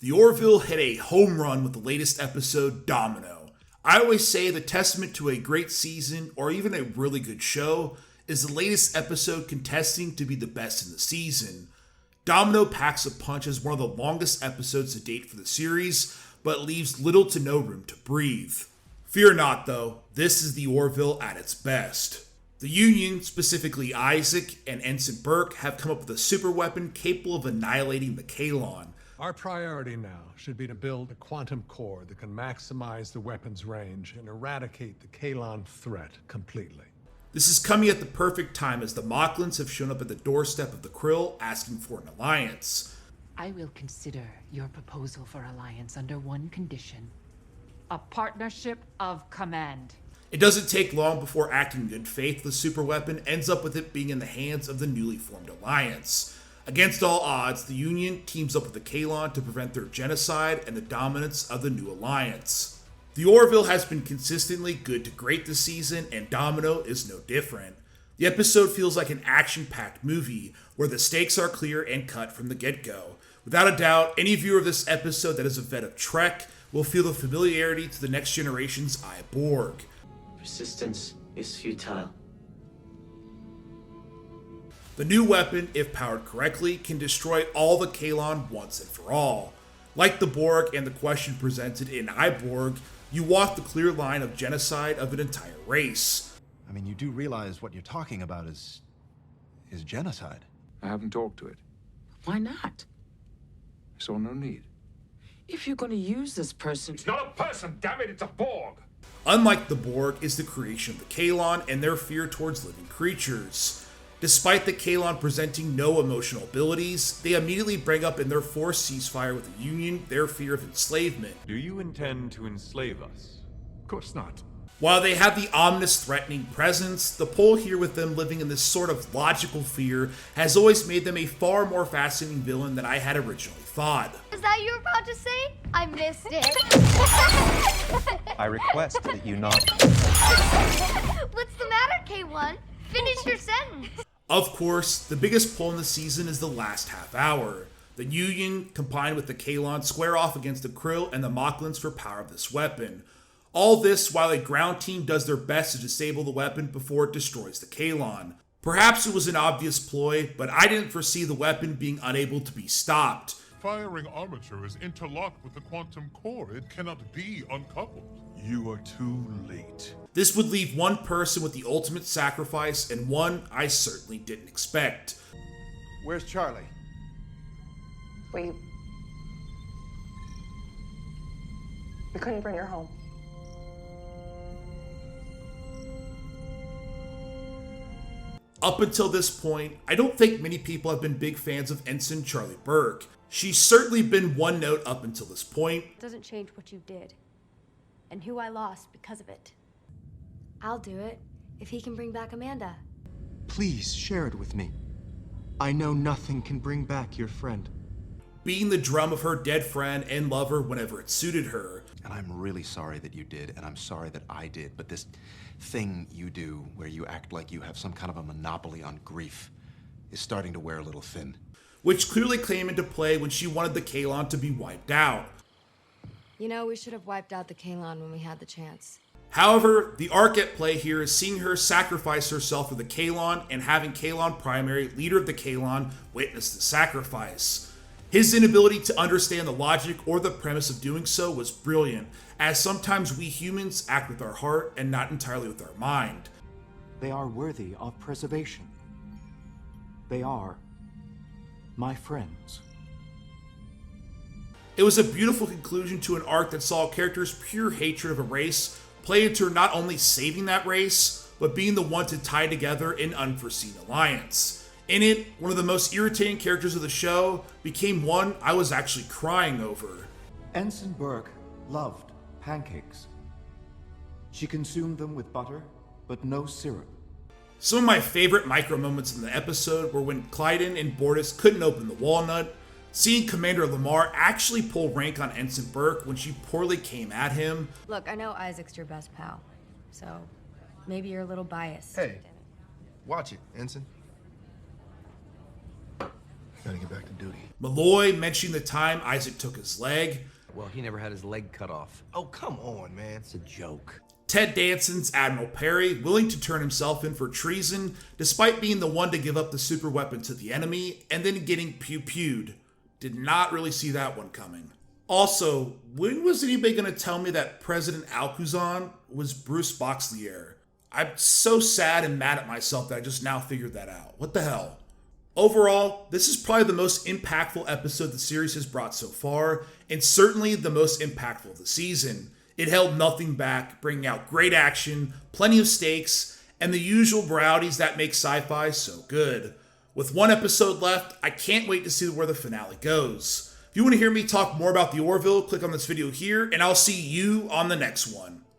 The Orville hit a home run with the latest episode, Domino. I always say the testament to a great season, or even a really good show, is the latest episode contesting to be the best in the season. Domino packs a punch as one of the longest episodes to date for the series, but leaves little to no room to breathe. Fear not though, this is the Orville at its best. The Union, specifically Isaac and Ensign Burke, have come up with a super weapon capable of annihilating the Kaylon. Our priority now should be to build a quantum core that can maximize the weapon's range and eradicate the Kaylon threat completely. This is coming at the perfect time as the Mocklins have shown up at the doorstep of the Krill asking for an alliance. I will consider your proposal for alliance under one condition. A partnership of command. It doesn't take long before acting in good faith, the super weapon ends up with it being in the hands of the newly formed alliance. Against all odds, the Union teams up with the Kaylon to prevent their genocide and the dominance of the new alliance. The Orville has been consistently good to great this season, and Domino is no different. The episode feels like an action-packed movie, where the stakes are clear and cut from the get-go. Without a doubt, any viewer of this episode that is a vet of Trek will feel the familiarity to the next generation's Borg. Resistance is futile. The new weapon, if powered correctly, can destroy all the Kaylon once and for all. Like the Borg and the question presented in Borg, you walk the clear line of genocide of an entire race. I mean, you do realize what you're talking about is genocide. I haven't talked to it. Why not? I saw no need. If you're going to use this person... It's not a person, damn it, it's a Borg! Unlike the Borg is the creation of the Kaylon and their fear towards living creatures. Despite the Kaylon presenting no emotional abilities, they immediately bring up in their forced ceasefire with the Union their fear of enslavement. Do you intend to enslave us? Of course not. While they have the ominous, threatening presence, the pull here with them living in this sort of logical fear has always made them a far more fascinating villain than I had originally thought. Is that you were about to say? I missed it. I request that you not... What's the matter, K1? Finish your sentence. Of course, the biggest pull in the season is the last half hour. The Union, combined with the Kaylon, square off against the Krill and the Mocklins for power of this weapon. All this while a ground team does their best to disable the weapon before it destroys the Kaylon. Perhaps it was an obvious ploy, but I didn't foresee the weapon being unable to be stopped. Firing armature is interlocked with the quantum core. It cannot be uncoupled. You are too late. This would leave one person with the ultimate sacrifice, and one I certainly didn't expect. Where's Charlie? We couldn't bring her home. Up until this point, I don't think many people have been big fans of Ensign Charlie Burke. She's certainly been one note up until this point. It doesn't change what you did, and who I lost because of it. I'll do it if he can bring back Amanda. Please share it with me. I know nothing can bring back your friend. Being the drum of her dead friend and lover whenever it suited her. And I'm really sorry that you did, and I'm sorry that I did, but this thing you do where you act like you have some kind of a monopoly on grief is starting to wear a little thin. Which clearly came into play when she wanted the Kaylon to be wiped out. You know, we should have wiped out the Kaylon when we had the chance. However, the arc at play here is seeing her sacrifice herself for the Kaylon and having Kaylon Primary, leader of the Kaylon, witness the sacrifice. His inability to understand the logic or the premise of doing so was brilliant, as sometimes we humans act with our heart and not entirely with our mind. They are worthy of preservation. They are my friends. It was a beautiful conclusion to an arc that saw a character's pure hatred of a race play into her not only saving that race, but being the one to tie together an unforeseen alliance. In it, one of the most irritating characters of the show became one I was actually crying over. Ensign Burke loved pancakes. She consumed them with butter, but no syrup. Some of my favorite micro moments in the episode were when Clyden and Bortus couldn't open the walnut, seeing Commander Lamar actually pull rank on Ensign Burke when she poorly came at him. Look, I know Isaac's your best pal, so maybe you're a little biased. Hey, watch it, Ensign. Gotta get back to duty. Malloy mentioning the time Isaac took his leg. Well, he never had his leg cut off. Oh, come on, man. It's a joke. Ted Danson's Admiral Perry willing to turn himself in for treason despite being the one to give up the super weapon to the enemy and then getting pew-pewed. Did not really see that one coming. Also, when was anybody going to tell me that President Alcuzan was Bruce Boxleer? I'm so sad and mad at myself that I just now figured that out. What the hell? Overall, this is probably the most impactful episode the series has brought so far, and certainly the most impactful of the season. It held nothing back, bringing out great action, plenty of stakes, and the usual varieties that make sci-fi so good. With one episode left, I can't wait to see where the finale goes. If you want to hear me talk more about the Orville, click on this video here, and I'll see you on the next one.